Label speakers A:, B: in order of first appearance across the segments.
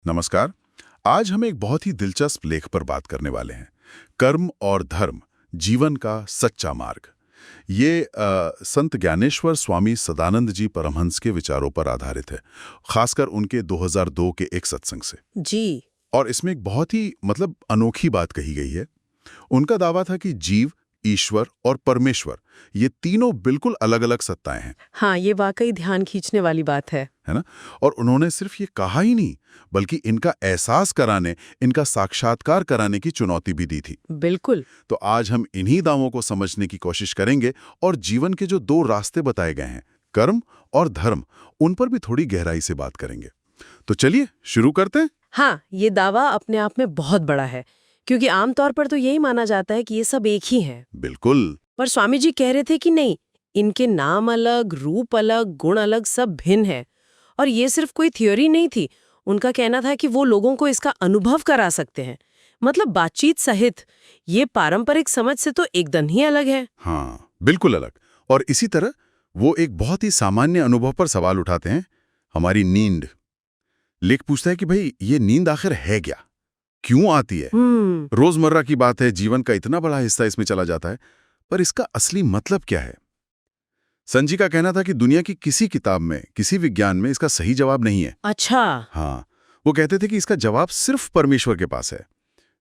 A: नमस्कार। आज हम एक बहुत ही दिलचस्प लेख पर बात करने वाले हैं। कर्म और धर्म, जीवन का सच्चा मार्ग। ये संत ज्ञानेश्वर स्वामी सदानंद जी परमहंस के विचारों पर आधारित है, खासकर उनके 2002 के एक सत्संग से।
B: जी।
A: और इसमें एक बहुत ही अनोखी बात कही गई है। उनका दावा था कि जीव, ईश्वर और परमेश्वर, ये तीनों बिल्कुल अलग अलग सत्ताएं हैं।
B: हाँ, ये वाकई ध्यान खींचने वाली बात है
A: ना? और उन्होंने सिर्फ ये कहा ही नहीं, बल्कि इनका एहसास कराने, इनका साक्षात्कार कराने की चुनौती भी दी थी।
B: बिल्कुल।
A: तो आज हम इन्हीं दावों को समझने की कोशिश करेंगे और जीवन के जो दो रास्ते बताए गए हैं, कर्म और धर्म, उन पर भी थोड़ी गहराई से बात करेंगे। तो चलिए शुरू करते हैं।
B: हाँ, ये दावा अपने आप में बहुत बड़ा है, क्योंकि आमतौर पर तो यही माना जाता है कि ये सब एक ही हैं।
A: बिल्कुल।
B: पर स्वामी जी कह रहे थे कि नहीं, इनके नाम अलग, रूप अलग, गुण अलग, सब भिन्न है। और ये सिर्फ कोई थ्योरी नहीं थी। उनका कहना था कि वो लोगों को इसका अनुभव करा सकते हैं, मतलब बातचीत सहित। ये पारंपरिक समझ से तो एकदम ही अलग है।
A: हाँ, बिल्कुल अलग। और इसी तरह वो एक बहुत ही सामान्य अनुभव पर सवाल उठाते हैं, हमारी नींद। लेख पूछता है कि भाई ये नींद आखिर है क्या, क्यों आती है? रोजमर्रा की बात है, जीवन का इतना बड़ा हिस्सा इसमें चला जाता है, पर इसका असली मतलब क्या है? संजी का कहना था कि दुनिया की किसी किताब में, किसी विज्ञान में इसका सही जवाब नहीं है।
B: अच्छा।
A: हाँ, वो कहते थे कि इसका जवाब सिर्फ परमेश्वर के पास है।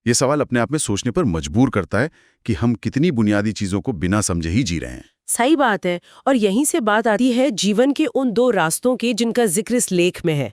A: ये सवाल अपने आप में सोचने पर मजबूर करता है कि हम कितनी बुनियादी चीजों को बिना समझे ही जी रहे हैं।
B: सही बात है। और यहीं से बात आती है जीवन के उन दो रास्तों की जिनका जिक्र इस लेख में है,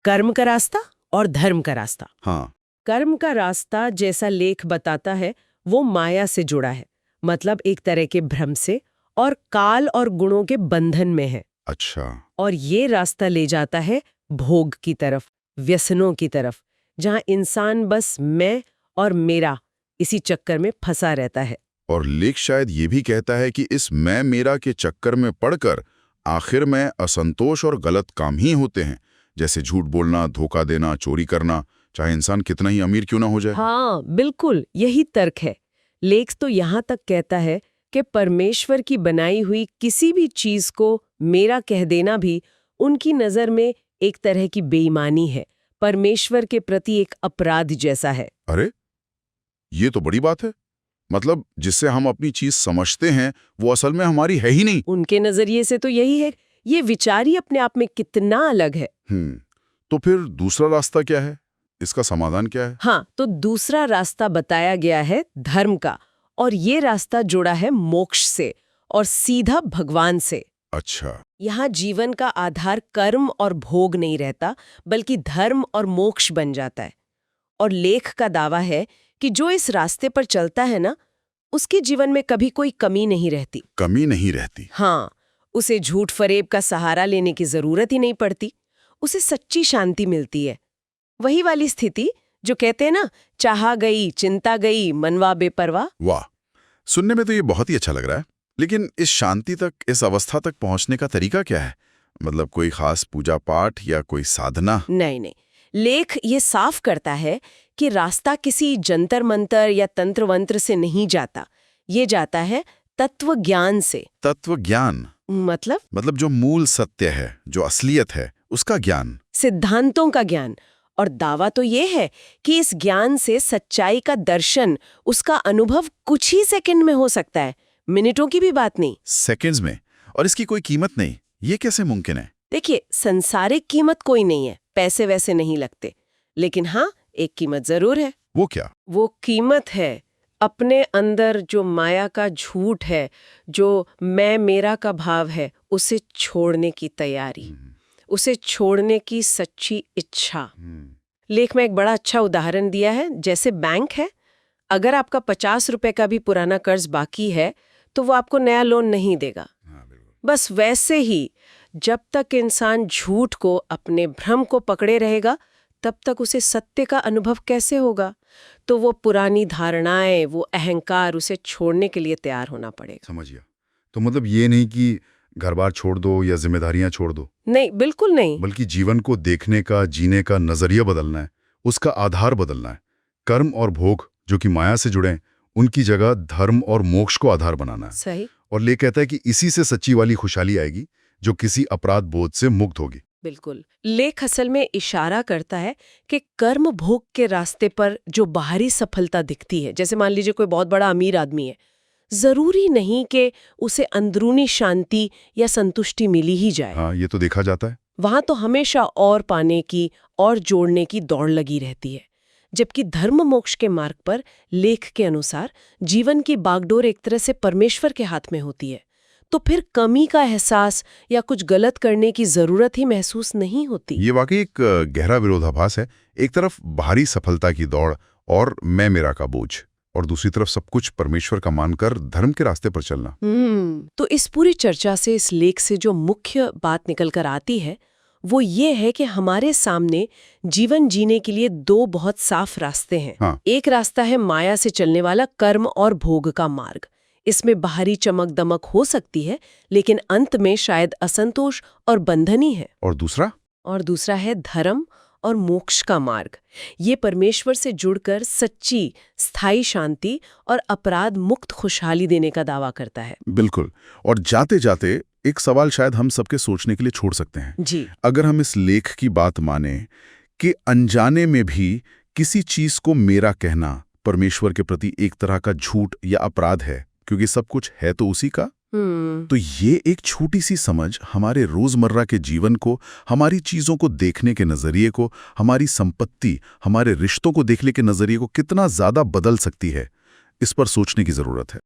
B: कर्म का रास्ता और धर्म का रास्ता।
A: हाँ।
B: कर्म का रास्ता, जैसा लेख बताता है, वो माया से जुड़ा है, मतलब एक तरह के भ्रम से, और काल और गुणों के बंधन में है।
A: अच्छा।
B: और ये रास्ता ले जाता है भोग की तरफ, व्यसनों की तरफ, जहां इंसान बस मैं और मेरा इसी चक्कर में फंसा रहता है।
A: और लेख शायद ये भी कहता है कि इस मैं मेरा के चक्कर में पड़कर आखिर में असंतोष और गलत काम ही होते हैं, जैसे झूठ बोलना, धोखा देना, चोरी करना, चाहे इंसान कितना ही अमीर क्यों ना हो जाए।
B: हाँ, बिल्कुल यही तर्क है। लेख तो यहाँ तक कहता है कि परमेश्वर की बनाई हुई किसी भी चीज को मेरा कह देना भी उनकी नजर में एक तरह की बेईमानी है, परमेश्वर के प्रति एक अपराध जैसा है।
A: अरे, ये तो बड़ी बात है। मतलब जिससे हम अपनी चीज समझते हैं वो असल में हमारी है ही नहीं।
B: उनके नजरिए से तो यही है। ये विचार ही अपने आप में कितना अलग है।
A: तो फिर दूसरा रास्ता क्या है? इसका समाधान क्या है?
B: हाँ, तो दूसरा रास्ता बताया गया है धर्म का, और ये रास्ता जुड़ा है मोक्ष से और सीधा भगवान से।
A: अच्छा।
B: यहाँ जीवन का आधार कर्म और भोग नहीं रहता, बल्कि धर्म और मोक्ष बन जाता है। और लेख का दावा है कि जो इस रास्ते पर चलता है ना, उसके जीवन में कभी कोई कमी नहीं रहती।
A: कमी नहीं रहती?
B: हाँ, उसे झूठ फरेब का सहारा लेने की जरूरत ही नहीं पड़ती। उसे सच्ची शांति मिलती है, वही वाली स्थिति जो कहते हैं ना, चाहा गई, चिंता गई, मनवा बेपरवाह।
A: वाह, सुनने में तो ये बहुत ही अच्छा लग रहा है। लेकिन इस शांति तक, इस अवस्था तक पहुंचने का तरीका क्या है? मतलब कोई खास पूजा पाठ या कोई साधना?
B: नहीं नहीं, लेख ये साफ करता है कि रास्ता किसी जंतर मंतर या तंत्र वंत्र से नहीं जाता। ये जाता है तत्व ज्ञान से।
A: तत्व ज्ञान मतलब जो मूल सत्य है, जो असलियत है, उसका ज्ञान,
B: सिद्धांतों का ज्ञान। और दावा तो ये है कि इस ज्ञान से सच्चाई का दर्शन, उसका अनुभव कुछ ही सेकंड में हो सकता है, मिनटों की भी बात नहीं।
A: सेकंड्स में? और इसकी कोई कीमत नहीं? ये कैसे मुमकिन है?
B: देखिए, संसारिक कीमत कोई नहीं है, पैसे वैसे नहीं लगते, लेकिन हाँ, एक कीमत जरूर है।
A: वो क्या?
B: वो कीमत है अपने अंदर जो माया का झूठ है, जो मैं मेरा का भाव है, उसे छोड़ने की तैयारी, उसे छोड़ने की सच्ची इच्छा। लेख में एक बड़ा अच्छा उदाहरण दिया है। जैसे बैंक है, अगर आपका 50 रुपए का भी पुराना कर्ज बाकी है तो वो आपको नया लोन नहीं देगा। बस वैसे ही जब तक इंसान झूठ को, अपने भ्रम को पकड़े रहेगा, तब तक उसे सत्य का अनुभव कैसे होगा? तो वो पुरानी धारणाएं, वो अहंकार, उसे छोड़ने के लिए तैयार होना पड़ेगा।
A: समझ गया। तो मतलब ये नहीं कि घर बार छोड़ दो या जिम्मेदारियां छोड़ दो।
B: नहीं, बिल्कुल नहीं।
A: बल्कि जीवन को देखने का, जीने का नजरिया बदलना है, उसका आधार बदलना है। कर्म और भोग जो कि माया से जुड़े हैं, उनकी जगह धर्म और मोक्ष को आधार बनाना है।
B: सही।
A: और ले कहता है कि इसी से सच्ची वाली खुशहाली आएगी, जो किसी अपराध बोध से मुक्त होगी।
B: बिल्कुल। लेख असल में इशारा करता है कि कर्म भोग के रास्ते पर जो बाहरी सफलता दिखती है, जैसे मान लीजिए कोई बहुत बड़ा अमीर आदमी है, जरूरी नहीं कि उसे अंदरूनी शांति या संतुष्टि मिली ही जाए।
A: हाँ, ये तो देखा जाता है।
B: वहां तो हमेशा और पाने की और जोड़ने की दौड़ लगी रहती है। जबकि धर्म मोक्ष के मार्ग पर लेख के अनुसार जीवन की बागडोर एक तरह से परमेश्वर के हाथ में होती है, तो फिर कमी का एहसास या कुछ गलत करने की जरूरत ही महसूस नहीं होती।
A: ये वाकई एक गहरा विरोधाभास है। एक तरफ बाहरी सफलता की दौड़ और मैं मेरा का बोझ, और दूसरी तरफ सब कुछ परमेश्वर का मानकर धर्म के रास्ते पर चलना।
B: तो इस पूरी चर्चा से, इस लेख से जो मुख्य बात निकल कर आती है वो ये है कि हमारे सामने जीवन जीने के लिए दो बहुत साफ रास्ते हैं।
A: हाँ।
B: एक रास्ता है माया से चलने वाला कर्म और भोग का मार्ग। इसमें बाहरी चमक दमक हो सकती है, लेकिन अंत में शायद असंतोष और बंधन ही है।
A: और दूसरा
B: है धर्म और मोक्ष का मार्ग। ये परमेश्वर से जुड़कर सच्ची, स्थायी शांति और अपराध मुक्त खुशहाली देने का दावा करता है।
A: बिल्कुल। और जाते जाते एक सवाल शायद हम सबके सोचने के लिए छोड़ सकते हैं।
B: जी।
A: अगर हम इस लेख की बात माने कि अनजाने में भी किसी चीज को मेरा कहना परमेश्वर के प्रति एक तरह का झूठ या अपराध है, क्योंकि सब कुछ है तो उसी का, तो ये एक छोटी सी समझ हमारे रोजमर्रा के जीवन को, हमारी चीजों को देखने के नजरिए को, हमारी संपत्ति, हमारे रिश्तों को देखने के नजरिए को कितना ज्यादा बदल सकती है, इस पर सोचने की जरूरत है।